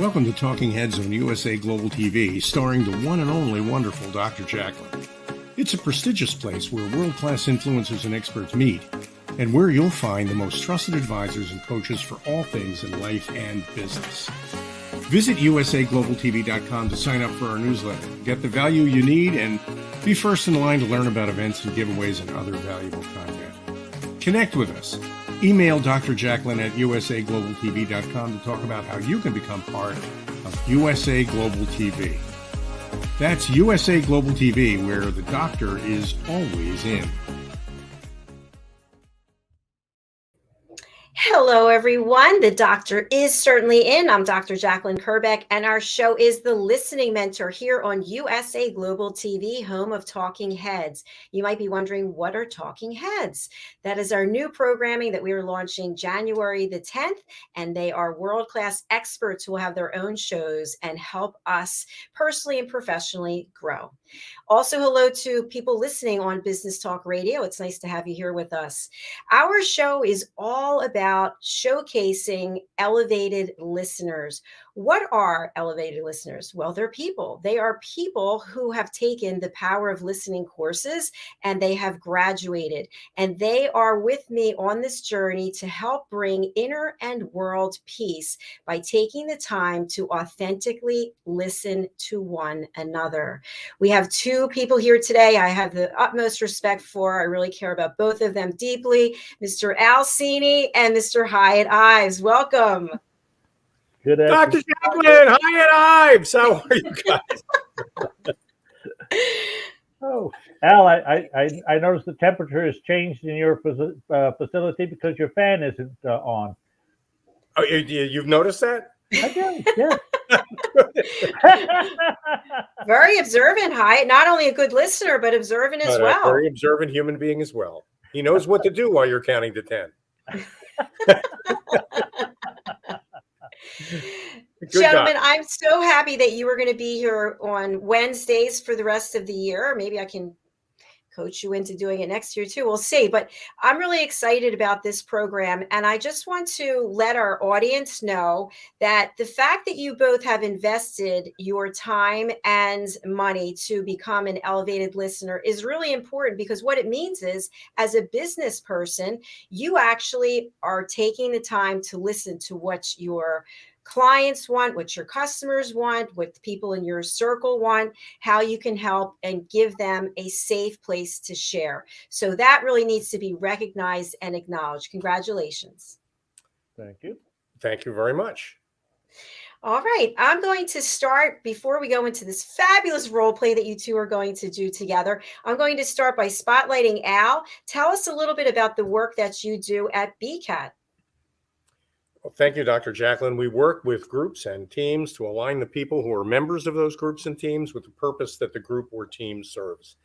Welcome to Talking Heads on USA Global TV, starring the one and only wonderful Dr. Jacalyn. It's a prestigious place where world-class influencers and experts meet, and where you'll find the most trusted advisors and coaches for all things in life and business. Visit usaglobaltv.com to sign up for our newsletter, get the value you need, and be first in line to learn about events and giveaways and other valuable content. Connect with us. Email Dr. Jacalyn at usaglobaltv.com to talk about how you can become part of USA Global TV. That's USA Global TV, where the doctor is always in. Hello, everyone. The doctor is certainly in. I'm Dr. Jacalyn Kerbeck, and our show is The Listening Mentor here on USA Global TV, home of Talking Heads. You might be wondering, what are Talking Heads? That is our new programming that we are launching January the 10th, and they are world-class experts who will have their own shows and help us personally and professionally grow. Also, hello to people listening on Business Talk Radio. It's nice to have you here with us. Our show is all about showcasing elevated listeners. What are elevated listeners? Well, they're people. They are people who have taken the Power of Listening courses and they have graduated. And they are with me on this journey to help bring inner and world peace by taking the time to authentically listen to one another. We have two people here today I have the utmost respect for. I really care about both of them deeply, Mr. Cini and Mr. Hiett Ives. Welcome. Good Dr. Jacalyn, Hiett, Ives. How are you guys? Oh, Al, I noticed the temperature has changed in your facility because your fan isn't on. Oh, you've noticed that? I do, yeah. Very observant, Hiett. Not only a good listener, but observant as well. A very observant human being as well. He knows what to do while you're counting to 10. Gentlemen, I'm so happy that you were going to be here on Wednesdays for the rest of the year. Maybe I can coach you into doing it next year too. We'll see. But I'm really excited about this program. And I just want to let our audience know that the fact that you both have invested your time and money to become an elevated listener is really important, because what it means is, as a business person, you actually are taking the time to listen to what your clients want, what your customers want, what the people in your circle want, how you can help and give them a safe place to share. So that really needs to be recognized and acknowledged. Congratulations. Thank you. Thank you very much. All right. I'm going to start, before we go into this fabulous role play that you two are going to do together, I'm going to start by spotlighting Al. Tell us a little bit about the work that you do at BCAT. Well, thank you, Dr. Jacalyn. We work with groups and teams to align the people who are members of those groups and teams with the purpose that the group or team serves.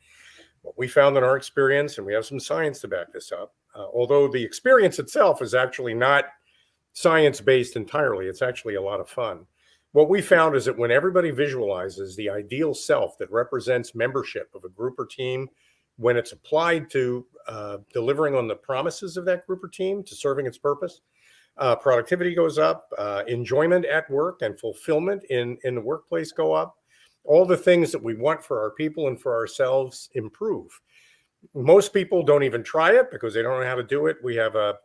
What we found in our experience, and we have some science to back this up, although the experience itself is actually not science-based entirely, it's actually a lot of fun. What we found is that when everybody visualizes the ideal self that represents membership of a group or team, when it's applied to delivering on the promises of that group or team, to serving its purpose, productivity goes up, enjoyment at work and fulfillment in the workplace go up. All the things that we want for our people and for ourselves improve. Most people don't even try it because they don't know how to do it. We have a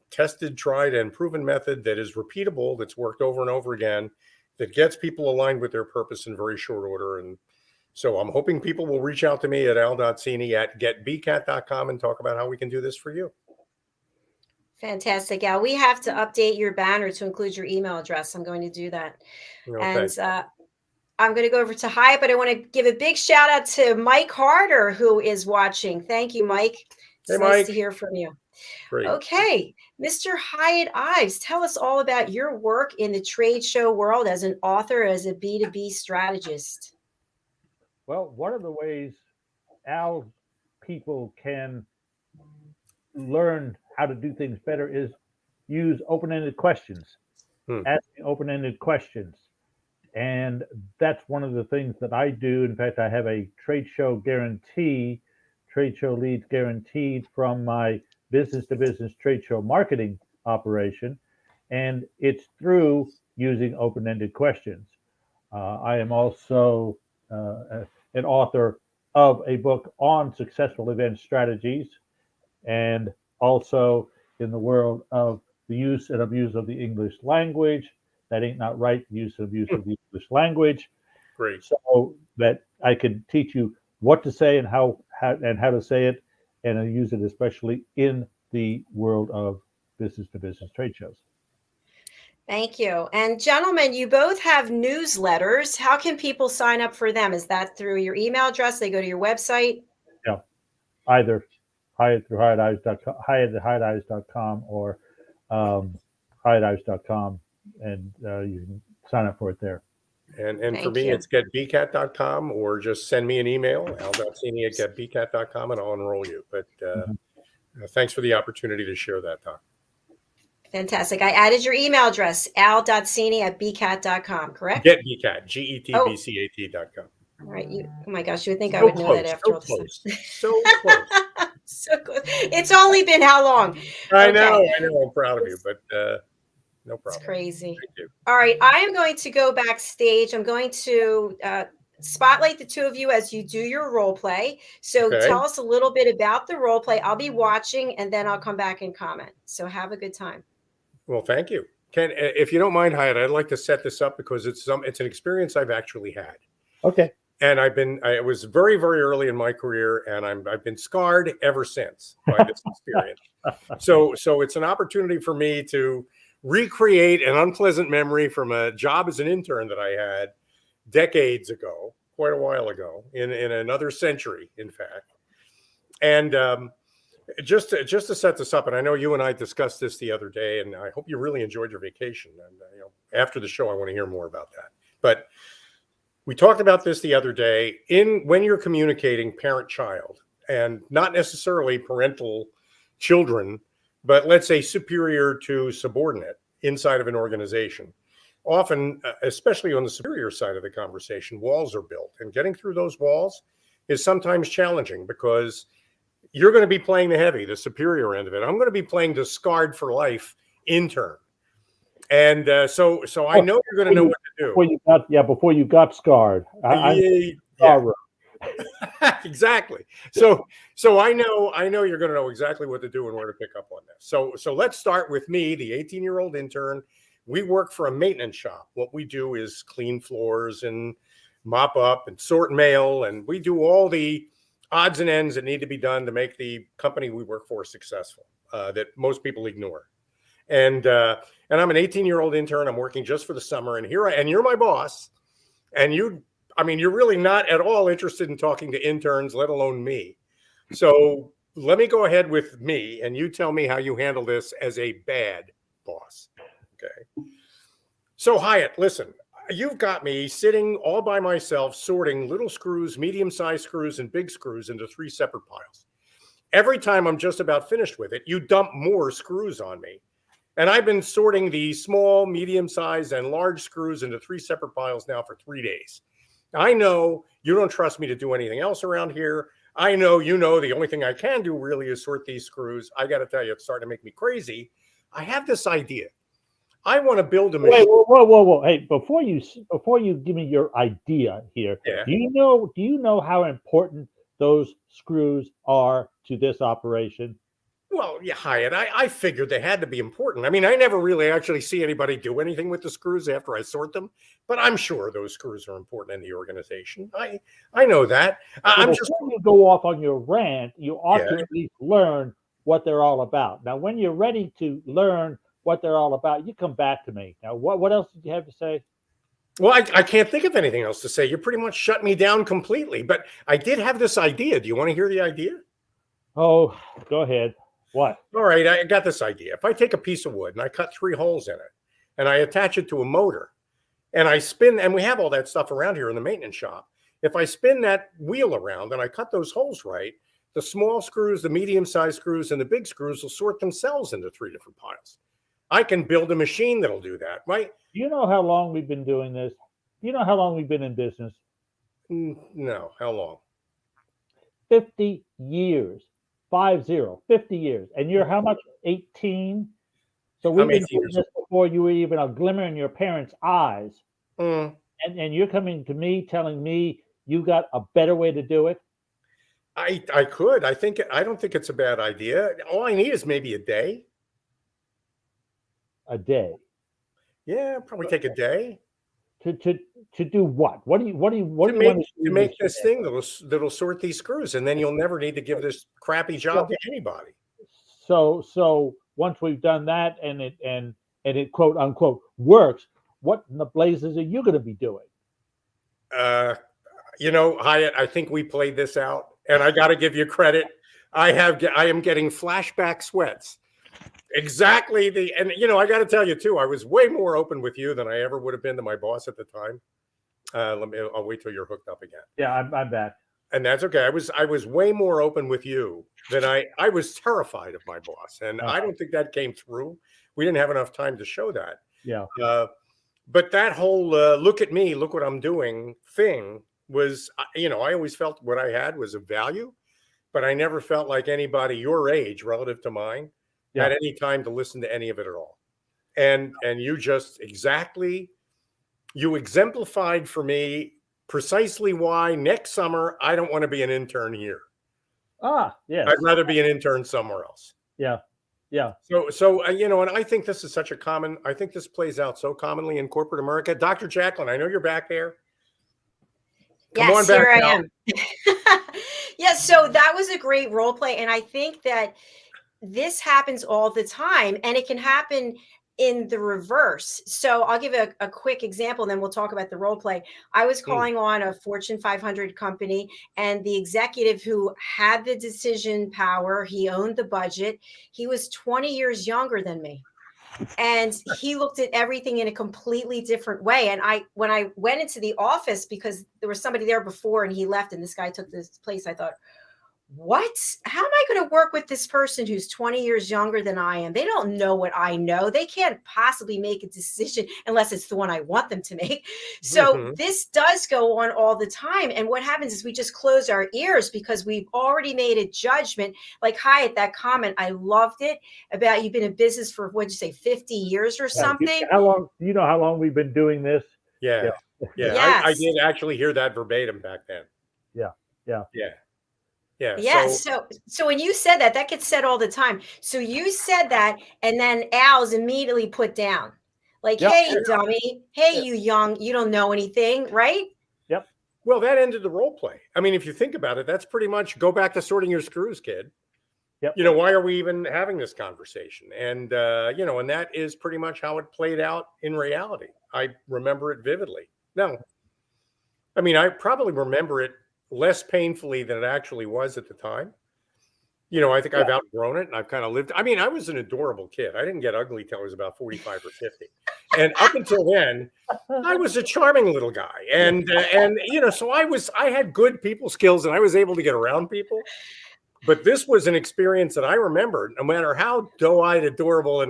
tested, tried, and proven method that is repeatable, that's worked over and over again, that gets people aligned with their purpose in very short order. And so I'm hoping people will reach out to me at al.cini@getbcat.com and talk about how we can do this for you. Fantastic, Al. We have to update your banner to include your email address. I'm going to do that. Okay. And I'm going to go over to Hiett, but I want to give a big shout out to Mike Harder, who is watching. Thank you, Mike. It's nice to hear from you. Great. Okay, Mr. Hiett Ives, tell us all about your work in the trade show world as an author, as a B2B strategist. Well, one of the ways our people can learn how to do things better is use open-ended questions, asking open-ended questions. And that's one of the things that I do. In fact, I have a trade show guarantee, trade show leads guaranteed from my business-to-business trade show marketing operation. And it's through using open-ended questions. I am also an author of a book on successful event strategies, and also in the world of the use and abuse of the English language. That ain't not right, use and abuse of the English language. Great. So that I can teach you what to say and how to say it, and I use it especially in the world of business-to-business trade shows. Thank you. And gentlemen, you both have newsletters. How can people sign up for them? Is that through your email address? They go to your website? Yeah, either Hiett through hiettives.com, Hiett at hiettives.com, or hiettives.com, and you can sign up for it there. And for Thank me, you. it's getbcat.com, or just send me an email, al.cini at getbcat.com, and I'll enroll you. But thanks for the opportunity to share that, Doc. Fantastic. I added your email address, al.cini at bcat.com, correct? GetBCAT, GETBCAT.com. All right. Oh my gosh, you would think I So would know that close, after so all this close, time. so close. So good. It's only been how long? I Okay. know. I'm proud of you, but no problem. It's crazy. Thank you. All right. I am going to go backstage. I'm going to spotlight the two of you as you do your role play. So Okay. tell us a little bit about the role play. I'll be watching and then I'll come back and comment. So have a good time. Well, thank you. Ken, if you don't mind, Hiett, I'd like to set this up because it's an experience I've actually had. Okay. And I was very, very early in my career, and I've been scarred ever since by this experience. So it's an opportunity for me to recreate an unpleasant memory from a job as an intern that I had decades ago, quite a while ago, in another century, in fact. And just to set this up, and I know you and I discussed this the other day, and I hope you really enjoyed your vacation. And after the show, I want to hear more about that. But we talked about this the other day when you're communicating parent-child, and not necessarily parental children, but let's say superior to subordinate inside of an organization. Often, especially on the superior side of the conversation, walls are built, and getting through those walls is sometimes challenging because you're going to be playing the heavy, the superior end of it. I'm going to be playing the scarred for life intern. And so I know you're going to know what to do. Before you got scarred. Exactly. So I know you're going to know exactly what to do and where to pick up on this. So let's start with me, the 18-year-old intern. We work for a maintenance shop. What we do is clean floors and mop up and sort mail, and we do all the odds and ends that need to be done to make the company we work for successful, that most people ignore. And I'm an 18-year-old intern. I'm working just for the summer, and you're my boss, and you're really not at all interested in talking to interns, let alone me. So let me go ahead with me, and you tell me how you handle this as a bad boss. Okay. So Hiett, listen, you've got me sitting all by myself, sorting little screws, medium-sized screws, and big screws into 3 separate piles. Every time I'm just about finished with it, you dump more screws on me. And I've been sorting the small, medium-sized, and large screws into 3 separate piles now for 3 days. I know you don't trust me to do anything else around here. I know the only thing I can do really is sort these screws. I got to tell you, it's starting to make me crazy. I have this idea. I want to build a machine. Wait, whoa! Hey, before you give me your idea here, yeah. do you know how important those screws are to this operation? Well, yeah, Hiett, I figured they had to be important. I mean, I never really actually see anybody do anything with the screws after I sort them, but I'm sure those screws are important in the organization. I know that. Before you go off on your rant, you ought to at least learn what they're all about. Now, when you're ready to learn what they're all about, you come back to me. Now, what else did you have to say? Well, I can't think of anything else to say. You pretty much shut me down completely, but I did have this idea. Do you want to hear the idea? Oh, go ahead. What? All right, I got this idea. If I take a piece of wood and I cut 3 holes in it and I attach it to a motor and I spin, and we have all that stuff around here in the maintenance shop. If I spin that wheel around and I cut those holes right, the small screws, the medium-sized screws, and the big screws will sort themselves into 3 different piles. I can build a machine that'll do that, right? Do you know how long we've been doing this? Do you know how long we've been in business? No. How long? 50 years. 50 years. And you're how much? 18? So we've I'm been 18 doing years this before you were even a glimmer in your parents' eyes. old. And you're coming to me telling me you got a better way to do it? I could. I don't think it's a bad idea. All I need is maybe a day. A day. Yeah, probably take a day. To do what? What do you want to To make this thing that'll sort these screws, and then you'll never need to give this crappy job to anybody. So once we've done that and it quote unquote works, what in the blazes are you going to be doing? Hiett, I think we played this out, and I got to give you credit. I am getting flashback sweats. Exactly and I got to tell you too, I was way more open with you than I ever would have been to my boss at the time. I'll wait till you're hooked up again. Yeah, I'm back. And that's okay. I was way more open with you than I was terrified of my boss, and I don't think that came through. We didn't have enough time to show that. Yeah. But that whole look at me, look what I'm doing thing was, I always felt what I had was of value, but I never felt like anybody your age relative to mine had any time to listen to any of it at all. And you just you exemplified for me precisely why next summer I don't want to be an intern here. Yes. I'd rather be an intern somewhere else. Yeah. So and I think this is I think this plays out so commonly in corporate America. Dr. Jacalyn, I know you're back there. Come on back. Here I am. Yes, so that was a great role play, and I think that this happens all the time, and it can happen in the reverse. So I'll give a quick example, and then we'll talk about the role play. I was calling on a Fortune 500 company, and the executive who had the decision power, he owned the budget. He was 20 years younger than me. And he looked at everything in a completely different way. And when I went into the office, because there was somebody there before and he left and this guy took this place, I thought, what? How am I going to work with this person who's 20 years younger than I am? They don't know what I know. They can't possibly make a decision unless it's the one I want them to make. So this does go on all the time. And what happens is we just close our ears because we've already made a judgment. Like Hiett, that comment, I loved it about you've been in business for, what'd you say, 50 years or something? How long? Do you know how long we've been doing this? Yeah. Yes. I did actually hear that verbatim back then. Yeah. So when you said that gets said all the time. So you said that, and then Al's immediately put down. Like, hey, dummy. Hey, you young, you don't know anything, right? Yep. Well, that ended the role play. I mean, if you think about it, that's pretty much go back to sorting your screws, kid. Yep. Why are we even having this conversation? And, and that is pretty much how it played out in reality. I remember it vividly. No, I mean, I probably remember it less painfully than it actually was at the time. I think I've outgrown it and I've kind of lived. I mean, I was an adorable kid. I didn't get ugly till I was about 45 or 50. And up until then, I was a charming little guy. And so I had good people skills and I was able to get around people. But this was an experience that I remembered, no matter how doe-eyed, adorable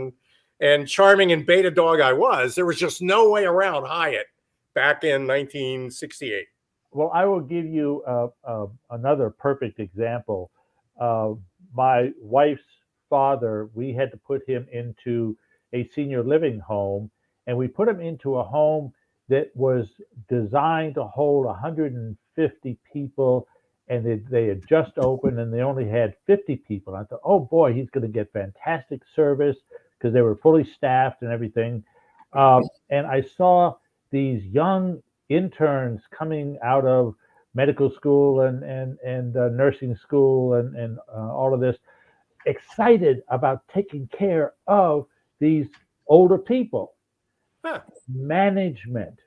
and charming and beta dog I was, there was just no way around Hiett back in 1968. Well, I will give you another perfect example. My wife's father, we had to put him into a senior living home, and we put him into a home that was designed to hold 150 people, and they had just opened, and they only had 50 people. I thought, oh boy, he's going to get fantastic service because they were fully staffed and everything. And I saw these young interns coming out of medical school and nursing school and all of this, excited about taking care of these older people. Management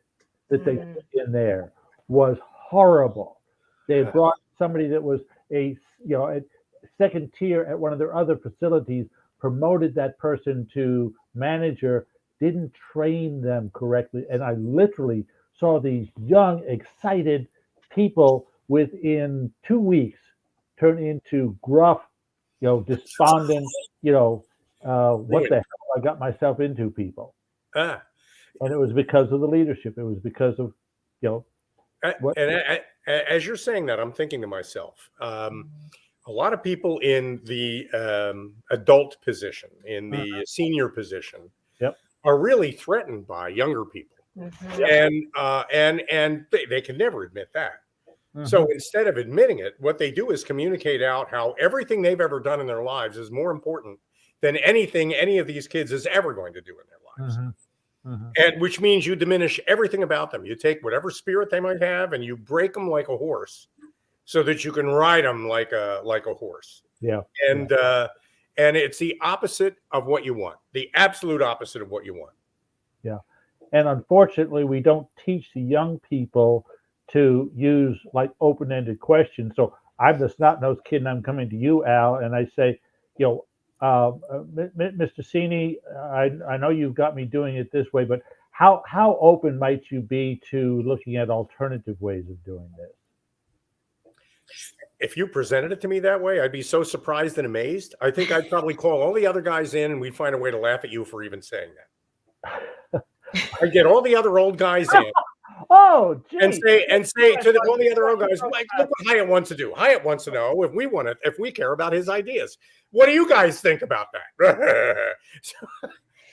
that they put in there was horrible. They had brought somebody that was a second tier at one of their other facilities, promoted that person to manager, didn't train them correctly, and I literally saw these young, excited people within 2 weeks turn into gruff, despondent, what the hell I got myself into people. And it was because of the leadership. It was because of, as you're saying that, I'm thinking to myself, a lot of people in the adult position, in the senior position, are really threatened by younger people, and they can never admit that. So instead of admitting it, what they do is communicate out how everything they've ever done in their lives is more important than anything any of these kids is ever going to do in their lives. And which means you diminish everything about them. You take whatever spirit they might have and you break them like a horse so that you can ride them like a horse. And it's the opposite of what you want, the absolute opposite of what you want. And unfortunately, we don't teach the young people to use like open-ended questions. So I'm the snot-nosed kid, and I'm coming to you, Al, and I say, Mr. Cini, I know you've got me doing it this way, but how open might you be to looking at alternative ways of doing this? If you presented it to me that way, I'd be so surprised and amazed. I think I'd probably call all the other guys in and we'd find a way to laugh at you for even saying that. I'd get all the other old guys in. Oh, geez. And say to all the other old guys, like, look what Hiett wants to do. Hiett wants to know if we care about his ideas. What do you guys think about that?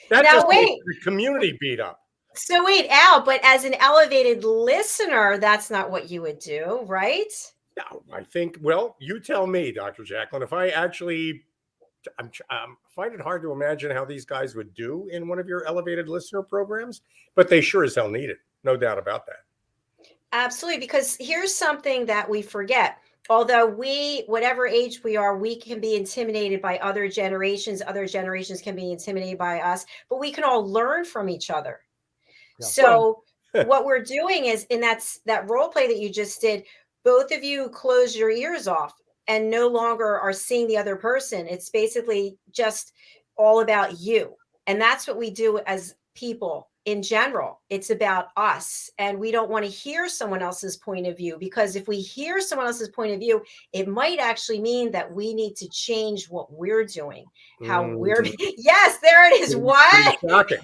That just makes the community beat up. So wait, Al, but as an elevated listener, that's not what you would do, right? No, I think, well, you tell me, Dr. Jacalyn, if I actually find it hard to imagine how these guys would do in one of your elevated listener programs, but they sure as hell need it. No doubt about that. Absolutely, because here's something that we forget. Although whatever age we are, we can be intimidated by other generations can be intimidated by us, but we can all learn from each other. So what we're doing is, in that role play that you just did, both of you close your ears off and no longer are seeing the other person. It's basically just all about you. And that's what we do as people in general. It's about us. And we don't want to hear someone else's point of view, because if we hear someone else's point of view, it might actually mean that we need to change what we're doing, how we're. Yes, there it is. What? Pretty shocking.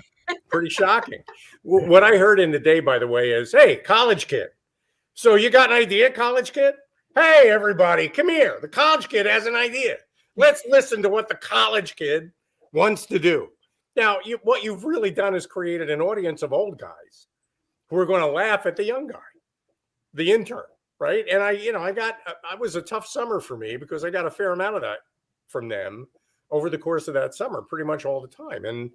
Pretty shocking. What I heard in the day, by the way, is, hey, college kid. So you got an idea, college kid? Hey, everybody, come here. The college kid has an idea. Let's listen to what the college kid wants to do. Now, what you've really done is created an audience of old guys who are going to laugh at the young guy, the intern, right? And I was a tough summer for me because I got a fair amount of that from them over the course of that summer, pretty much all the time. And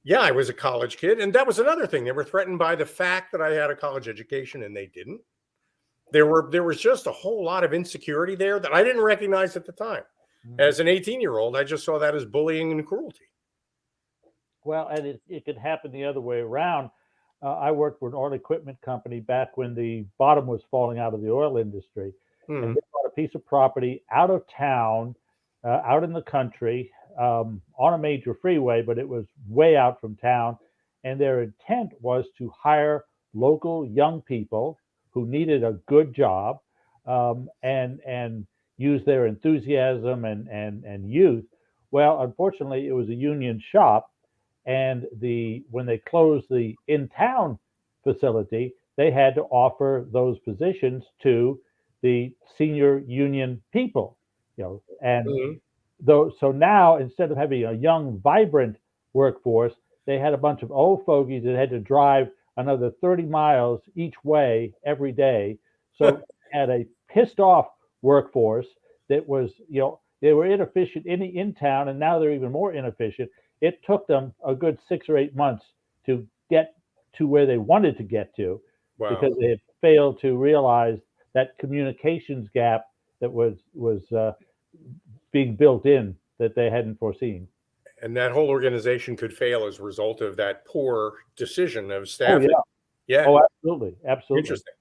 yeah, I was a college kid. And that was another thing. They were threatened by the fact that I had a college education and they didn't. There was just a whole lot of insecurity there that I didn't recognize at the time. As an 18-year-old, I just saw that as bullying and cruelty. Well, and it could happen the other way around. I worked for an oil equipment company back when the bottom was falling out of the oil industry. And they bought a piece of property out of town, out in the country, on a major freeway, but it was way out from town. And their intent was to hire local young people who needed a good job, and use their enthusiasm and youth. Well, unfortunately, it was a union shop, and when they closed the in-town facility, they had to offer those positions to the senior union people, and so now, instead of having a young, vibrant workforce, they had a bunch of old fogies that had to drive another 30 miles each way every day. So had a pissed off workforce that was, they were inefficient in town, and now they're even more inefficient. It took them a good 6 or 8 months to get to where they wanted to get to, because they had failed to realize that communications gap that was being built in that they hadn't foreseen. And that whole organization could fail as a result of that poor decision of staffing. Yeah. Oh, absolutely. Interesting.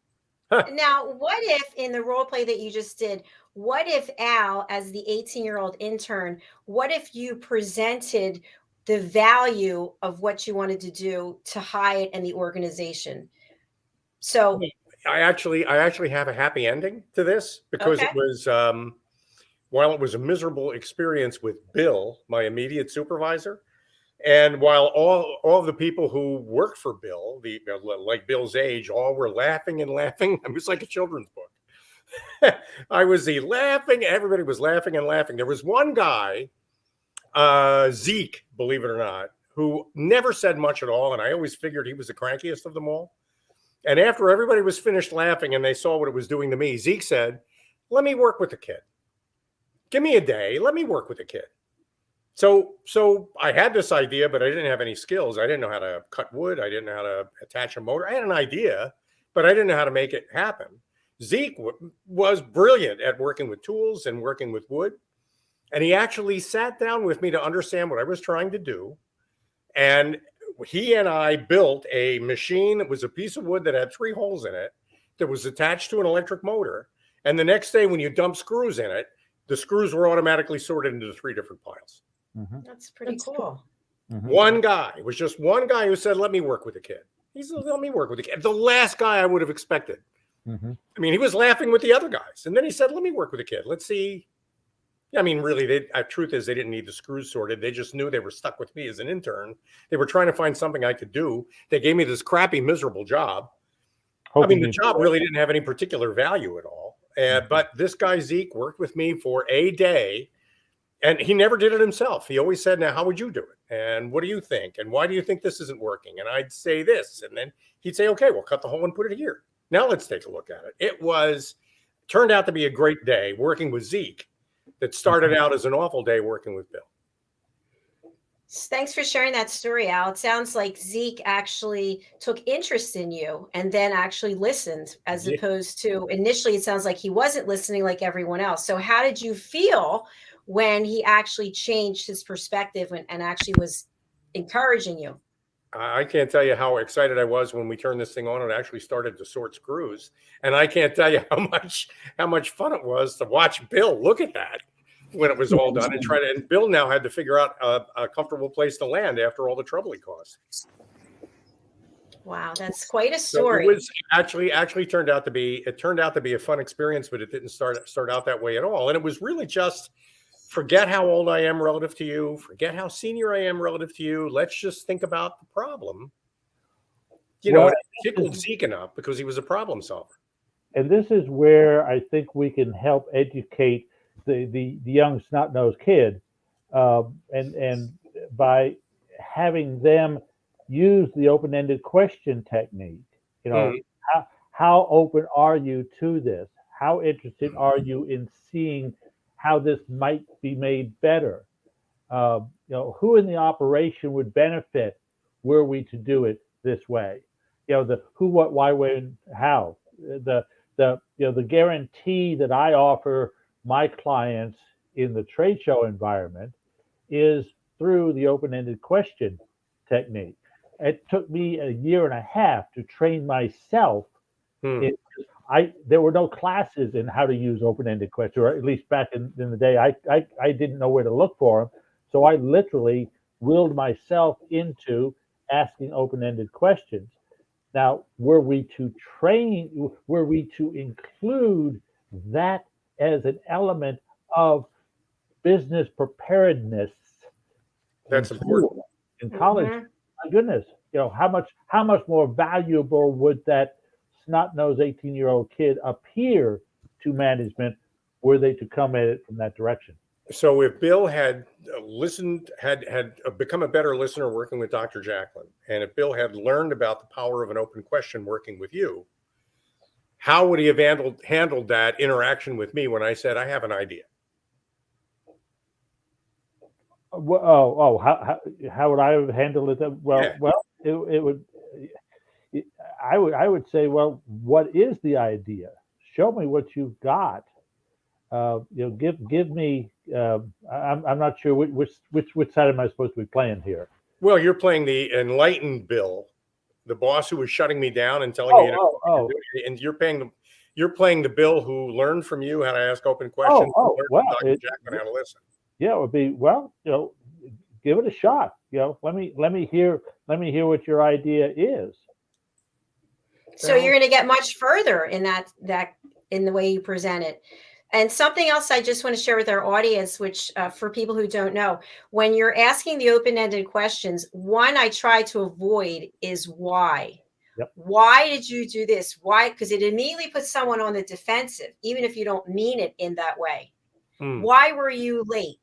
Now, what if, in the role play that you just did, what if, Al, as the 18-year-old intern, what if you presented the value of what you wanted to do to Hiett and the organization? So I actually have a happy ending to this, because it was, while it was a miserable experience with Bill, my immediate supervisor, and while all of the people who worked for Bill, like Bill's age, all were laughing and laughing. It was like a children's book. I was laughing. Everybody was laughing and laughing. There was one guy, Zeke, believe it or not, who never said much at all. And I always figured he was the crankiest of them all. And after everybody was finished laughing and they saw what it was doing to me, Zeke said, let me work with the kid. Give me a day. Let me work with the kid. So I had this idea, but I didn't have any skills. I didn't know how to cut wood. I didn't know how to attach a motor. I had an idea, but I didn't know how to make it happen. Zeke was brilliant at working with tools and working with wood. And he actually sat down with me to understand what I was trying to do. And he and I built a machine that was a piece of wood that had 3 holes in it that was attached to an electric motor. And the next day when you dump screws in it, the screws were automatically sorted into 3 different piles. Mm-hmm. That's pretty cool. Mm-hmm. One guy. It was just one guy who said, let me work with the kid. He said, let me work with the kid. The last guy I would have expected. Mm-hmm. I mean, he was laughing with the other guys. And then he said, let me work with the kid. Let's see. I mean, really, the truth is they didn't need the screws sorted. They just knew they were stuck with me as an intern. They were trying to find something I could do. They gave me this crappy, miserable job. I mean, the job really didn't have any particular value at all. But this guy, Zeke, worked with me for a day. And he never did it himself. He always said, now, how would you do it? And what do you think? And why do you think this isn't working? And I'd say this. And then he'd say, okay, we'll cut the hole and put it here. Now let's take a look at it. It turned out to be a great day working with Zeke that started out as an awful day working with Bill. Thanks for sharing that story, Al. It sounds like Zeke actually took interest in you and then actually listened, as opposed to initially it sounds like he wasn't listening like everyone else. So how did you feel when he actually changed his perspective and actually was encouraging you? I can't tell you how excited I was when we turned this thing on and actually started to sort screws. And I can't tell you how much fun it was to watch Bill look at that when it was all done and Bill now had to figure out a comfortable place to land after all the trouble he caused. Wow, that's quite a story. So it was actually turned out to be a fun experience, but it didn't start out that way at all. And it was really just forget how old I am relative to you, forget how senior I am relative to you. Let's just think about the problem. It tickled Zeke enough because he was a problem solver. And this is where I think we can help educate the young snot-nosed kid, and by having them use the open-ended question technique. How open are you to this? How interested are you in seeing how this might be made better? Who in the operation would benefit were we to do it this way? The who, what, why, when, how. The guarantee that I offer my clients in the trade show environment is through the open-ended question technique. It took me 1.5 years to train myself. There were no classes in how to use open-ended questions, or at least back in the day, I didn't know where to look for them. So I literally willed myself into asking open-ended questions. Now, were we to include that as an element of business preparedness, that's important in college, my goodness, how much more valuable would that snot-nosed 18-year-old kid appear to management were they to come at it from that direction? So if Bill had listened, had become a better listener working with Dr. Jacalyn, and if Bill had learned about the power of an open question working with you, how would he have handled that interaction with me when I said, I have an idea? How would I have handled it? I would say, well, what is the idea? Show me what you've got. Give me. I'm not sure which side am I supposed to be playing here. Well, you're playing the enlightened Bill, the boss who was shutting me down and telling me, and you're playing the Bill who learned from you how to ask open questions. Dr. Jacalyn how to listen. Yeah, it would be, give it a shot. Let me hear what your idea is. So you're going to get much further in that in the way you present it. And something else I just want to share with our audience, which for people who don't know, when you're asking the open-ended questions, one I try to avoid is why. Yep. Why did you do this? Why? Because it immediately puts someone on the defensive, even if you don't mean it in that way. Why were you late?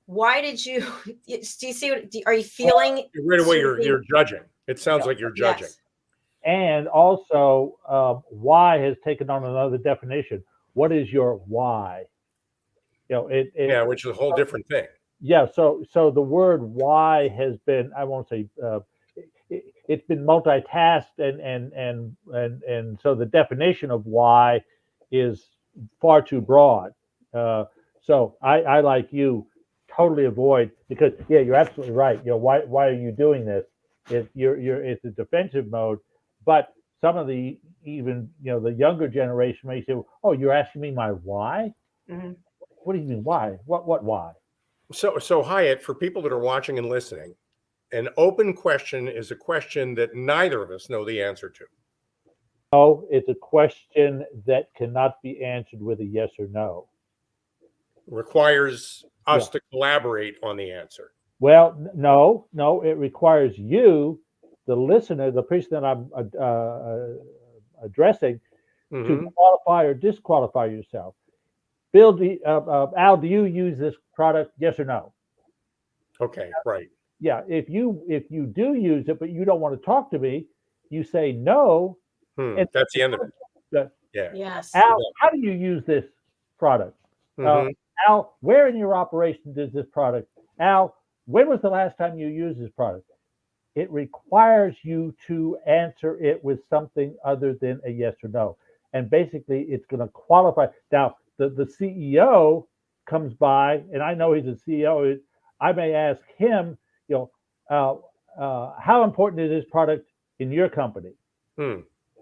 Why did you? Do you see? Are you feeling right away? You're judging. It sounds like you're judging. Yes. And also, why has taken on another definition. What is your why? Which is a whole different thing. Yeah. So the word why has been, I won't say, it's been multitasked, and so the definition of why is far too broad. So I like you totally avoid, because you're absolutely right. Why are you doing this? It's a defensive mode, but some of the the younger generation may say, "Oh, you're asking me my why? Mm-hmm. What do you mean why? What why?" So Hiett, for people that are watching and listening, an open question is a question that neither of us know the answer to. No, it's a question that cannot be answered with a yes or no. Requires us to collaborate on the answer. Well, no, it requires you, the listener, the person that I'm addressing, to qualify or disqualify yourself. Bill, Al, do you use this product? Yes or no? Okay, right. Yeah, if you do use it, but you don't want to talk to me, you say no. And that's the end of it. Yes. Al, how do you use this product? Al, where in your operation does this product? Al, when was the last time you used this product? It requires you to answer it with something other than a yes or no. And basically, it's going to qualify. Now, the CEO comes by, and I know he's a CEO. I may ask him, how important is this product in your company?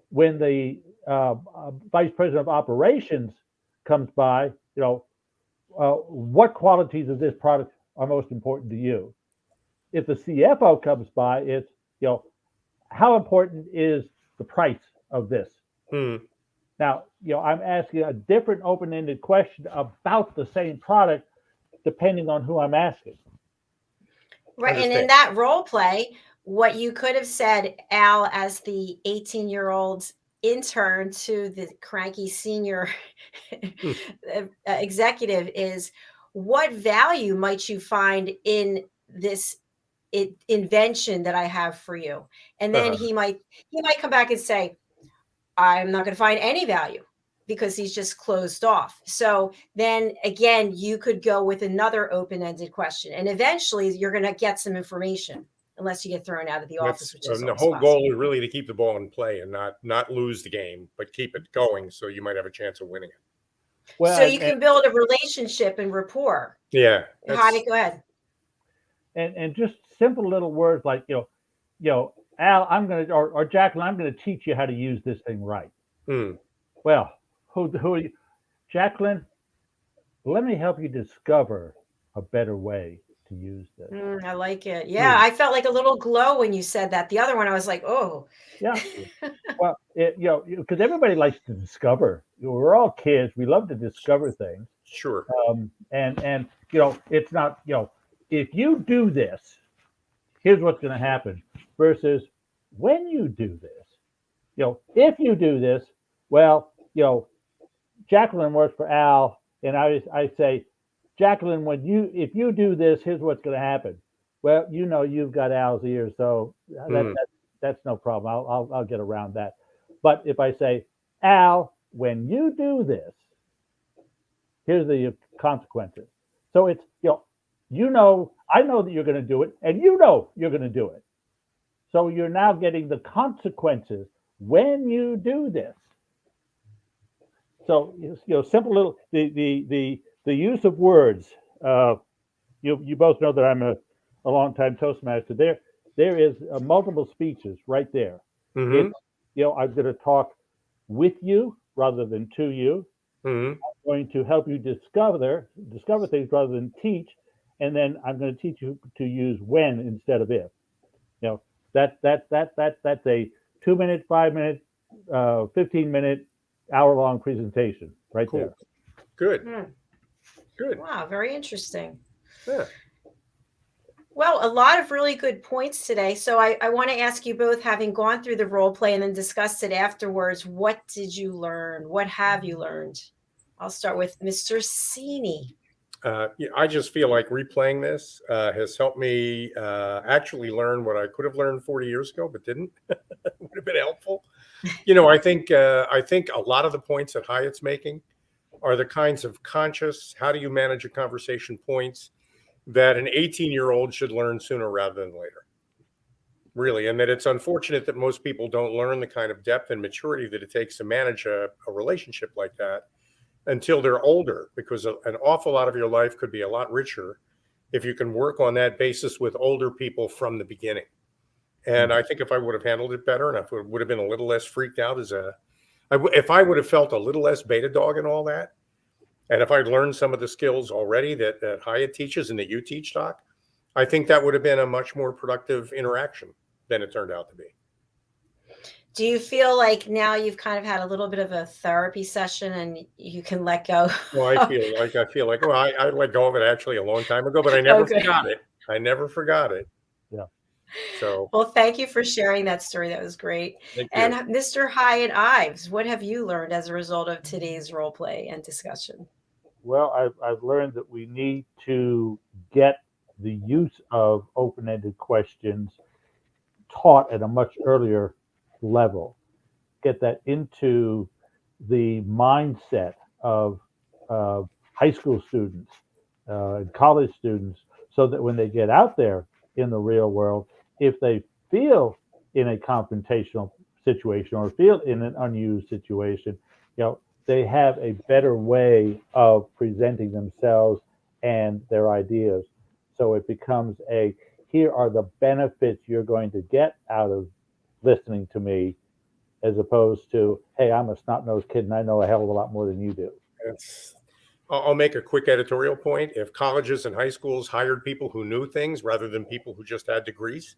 When the vice president of operations comes by, what qualities of this product are most important to you? If the CFO comes by, it's, how important is the price of this? Now, I'm asking a different open-ended question about the same product depending on who I'm asking. Right. And in that role play, what you could have said, Al, as the 18-year-old intern to the cranky senior executive, is, what value might you find in this invention that I have for you? And then he might come back and say, I'm not going to find any value, because he's just closed off. So then again, you could go with another open-ended question, and eventually you're going to get some information, unless you get thrown out of the office. Which is the whole goal is really to keep the ball in play and not lose the game, but keep it going, so you might have a chance of winning it. Well, so you can build a relationship and rapport. Yeah. Heidi, go ahead. And just simple little words like, Al, I'm going to, or Jacalyn, I'm going to teach you how to use this thing right. Well, who are you? Jacalyn, let me help you discover a better way to use this. I like it. Yeah, I felt like a little glow when you said that. The other one, I was like, oh. Yeah. Well, because everybody likes to discover. We're all kids. We love to discover things. Sure. And it's not, if you do this, here's what's going to happen, versus when you do this. If you do this, well, Jacalyn works for Al, and I say, Jacalyn, if you do this, here's what's going to happen. Well, you've got Al's ears, so that's no problem. I'll get around that. But if I say, Al, when you do this, here's the consequences. So it's, I know that you're going to do it, and you're going to do it. So you're now getting the consequences when you do this. So, simple little, the use of words. You both know that I'm a longtime Toastmaster. There is multiple speeches right there. I'm going to talk with you rather than to you. I'm going to help you discover things rather than teach, and then I'm going to teach you to use when instead of if. That's a 2-minute, 5-minute, 15-minute, hour-long presentation right there. Good. Good. Wow, very interesting. Yeah. Well, a lot of really good points today. So I want to ask you both, having gone through the role play and then discussed it afterwards, what did you learn? What have you learned? I'll start with Mr. Cini. Yeah, I just feel like replaying this has helped me actually learn what I could have learned 40 years ago, but didn't. Would have been helpful. I think a lot of the points that Hiett's making are the kinds of conscious, how do you manage a conversation points that an 18-year-old should learn sooner rather than later. Really. And that it's unfortunate that most people don't learn the kind of depth and maturity that it takes to manage a relationship like that until they're older, because an awful lot of your life could be a lot richer if you can work on that basis with older people from the beginning. And I think if I would have handled it better, and if I would have been a little less freaked out if I would have felt a little less beta dog and all that, and if I'd learned some of the skills already that Hiett teaches and that you teach, Doc, I think that would have been a much more productive interaction than it turned out to be. Do you feel like now you've kind of had a little bit of a therapy session and you can let go? Well, I feel like, well, I let go of it actually a long time ago, but I never forgot it. I never forgot it. Yeah. So, well, thank you for sharing that story. That was great. And Mr. Hiett Ives, what have you learned as a result of today's role play and discussion? Well, I've learned that we need to get the use of open-ended questions taught at a much earlier level. Get that into the mindset of high school students and college students, so that when they get out there in the real world, if they feel in a confrontational situation or feel in an unused situation, they have a better way of presenting themselves and their ideas. So it becomes here are the benefits you're going to get out of listening to me, as opposed to, hey, I'm a snot-nosed kid and I know a hell of a lot more than you do. I'll make a quick editorial point. If colleges and high schools hired people who knew things rather than people who just had degrees,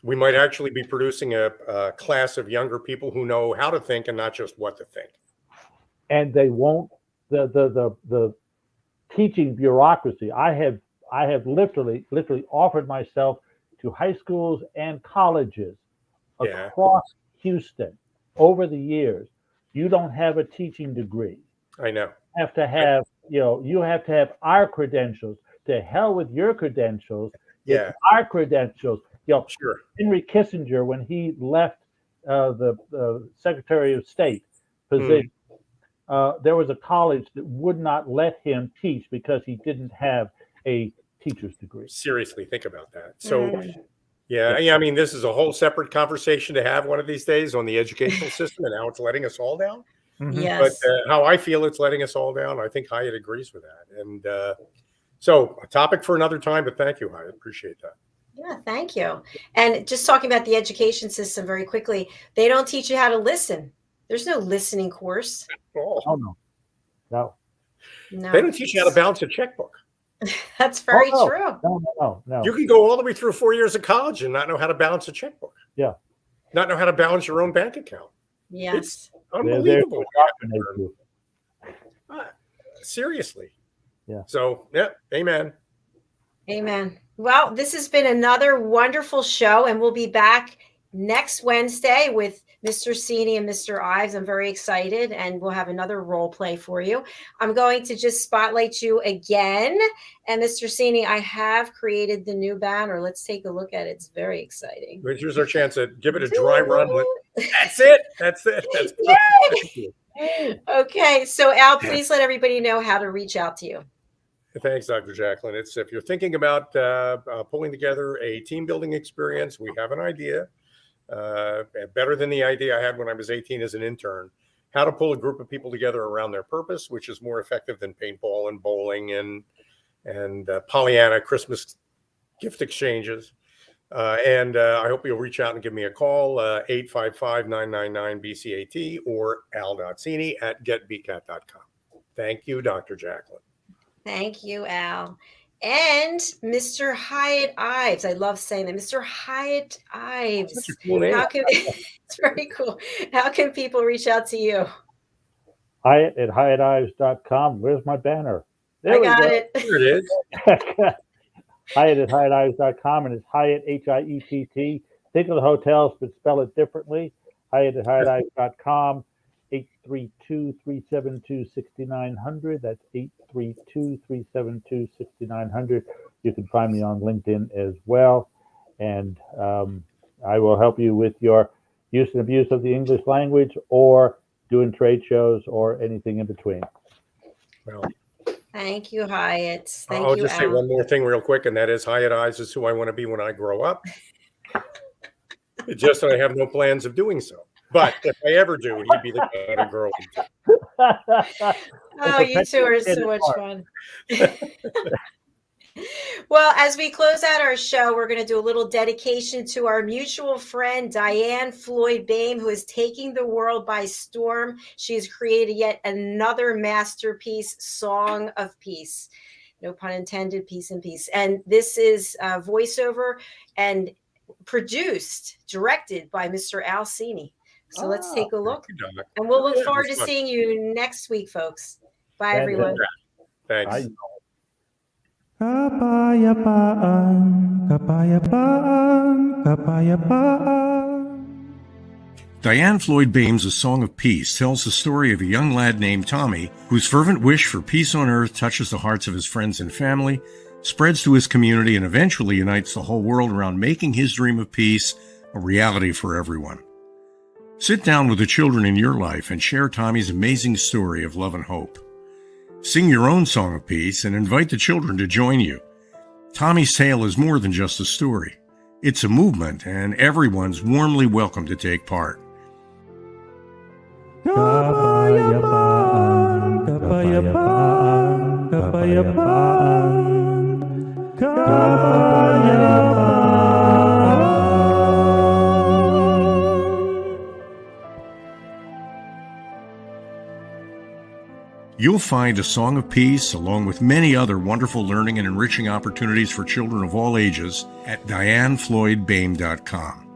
we might actually be producing a class of younger people who know how to think and not just what to think. And they won't, the teaching bureaucracy. I have literally offered myself to high schools and colleges across Houston over the years. You don't have a teaching degree. I know. You have to have, you have to have our credentials. To hell with your credentials. Yeah. It's our credentials. Sure. Henry Kissinger, when he left the Secretary of State position, there was a college that would not let him teach because he didn't have a teacher's degree. Seriously, think about that. So, yeah, I mean, this is a whole separate conversation to have one of these days on the educational system and how it's letting us all down. Yes. But how I feel it's letting us all down, I think Hiett agrees with that. And so a topic for another time, but thank you, Hiett. Appreciate that. Yeah, thank you. And just talking about the education system very quickly, they don't teach you how to listen. There's no listening course. Oh, no. They don't teach you how to balance a checkbook. That's very true. No. You can go all the way through 4 years of college and not know how to balance a checkbook. Yeah. Not know how to balance your own bank account. Yes. It's unbelievable. Seriously. Yeah. So, yeah, amen. Amen. Well, this has been another wonderful show, and we'll be back next Wednesday with Mr. Cini and Mr. Ives. I'm very excited, and we'll have another role play for you. I'm going to just spotlight you again. And Mr. Cini, I have created the new banner. Let's take a look at it. It's very exciting. Here's our chance to give it a dry run. That's it. That's okay. So, Al, please let everybody know how to reach out to you. Thanks, Dr. Jacalyn. It's if you're thinking about pulling together a team building experience, we have an idea. Better than the idea I had when I was 18 as an intern, how to pull a group of people together around their purpose, which is more effective than paintball and bowling and Pollyanna Christmas gift exchanges. And I hope you'll reach out and give me a call, 855-999-BCAT or al.cini@getbcat.com. Thank you, Dr. Jacalyn. Thank you, Al. And Mr. Hiett Ives. I love saying that. Mr. Hiett Ives. Such a cool name. It's very cool. How can people reach out to you? Hiett at hiettives.com. Where's my banner? There I got it. There it is. Hiett at HiettIves.com, and it's Hiett, Hiett. Think of the hotels, but spell it differently. Hiett at HiettIves.com, 832-372-6900. That's 832-372-6900. You can find me on LinkedIn as well. And I will help you with your use and abuse of the English language, or doing trade shows, or anything in between. Well, thank you, Hiett. I'll just say one more thing real quick, and that is Hiett Ives is who I want to be when I grow up. It's just that I have no plans of doing so. But if I ever do, he'd be the guy to grow into. Oh, you two are so much fun. Well, as we close out our show, we're going to do a little dedication to our mutual friend, Diane Floyd Boehm, who is taking the world by storm. She has created yet another masterpiece, Song of Peace. No pun intended, peace and peace. And this is voiceover and produced, directed by Mr. Al Cini. So let's take a look. And we'll look forward to seeing you next week, folks. Bye, everyone. Thanks. Kapayapaan, kapayapaan, kapayapaan. Diane Floyd Boehm's A Song of Peace tells the story of a young lad named Tommy whose fervent wish for peace on earth touches the hearts of his friends and family, spreads to his community, and eventually unites the whole world around making his dream of peace a reality for everyone. Sit down with the children in your life and share Tommy's amazing story of love and hope. Sing your own song of peace and invite the children to join you. Tommy's tale is more than just a story. It's a movement, and everyone's warmly welcome to take part. Kapayapaan, kapayapaan, kapayapaan, kapayapaan. You'll find A Song of Peace, along with many other wonderful learning and enriching opportunities for children of all ages, at dianefloydboehm.com.